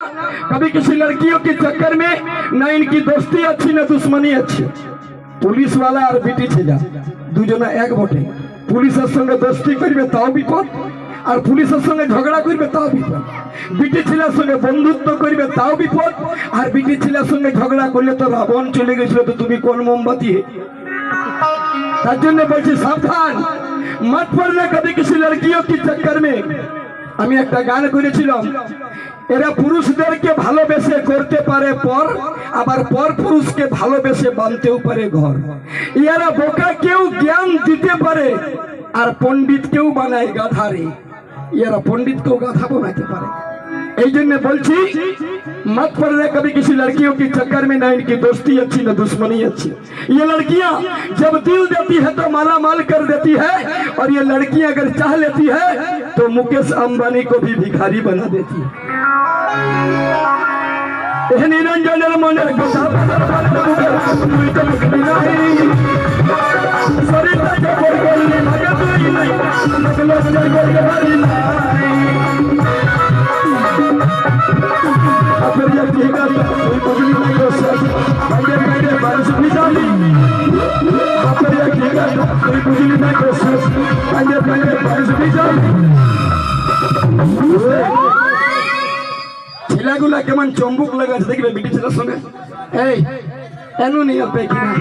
कभी किसी लड़कियों के चक्कर में ना इनकी दोस्ती अच्छी ना दुश्मनी अच्छी। पुलिस वाला और बेटी छिला दुजना एक बटे पुलिस संगे दोस्ती करबे ताओ विपद और पुलिस संगे झगड़ा करबे ताओ विपद। बेटी छिला संगे बंधुत्व करबे ताओ विपद और बेटी छिला संगे झगड़ा करले तो रावण चले गेছিল तो তুমি কোন মোমবাতি তার জন্য বলছি সাবধান मत पड़ना कभी किसी लड़कियों की चक्कर में। আমি একটা গান করেছিলাম এরা পুরুষদেরকে ভালোবেসে করতে পারে পর আবার পর পুরুষকে ভালোবেসে বাঁধতেও পারে ঘর। এরা বোকা কেউ জ্ঞান দিতে পারে আর পণ্ডিতকেও বানায় গাধারে। এরা পণ্ডিতকেও গাধা বানাতে পারে। এই জন্য বলছি मत पड़ना कभी किसी लड़कियों के चक्कर में ना इनकी दोस्ती अच्छी ना दुश्मनी अच्छी। ये लड़कियां जब दिल देती है तो माला माल कर देती है और ये लड़कियां अगर चाह लेती है तो मुकेश अंबानी को भी भिखारी बना देती है। निरंजन मনের কথা তুই তো মুক্তি নাই সরিতা জবর করলি ভাগে তুই নাই লাগলো জয় করতে পারি নাই फिर जब ठीका कोई पगली नहीं हो सकती भागे भागे बारिश भी जानी फिर जब ठीका कोई पगली नहीं हो सकती भागे भागे बारिश भी जानी। ছেলেগুলা কেমন চম্বুক লাগাছে দেখবে বিটি ছেলের সঙ্গে এই এনু নিয়ে পেকি না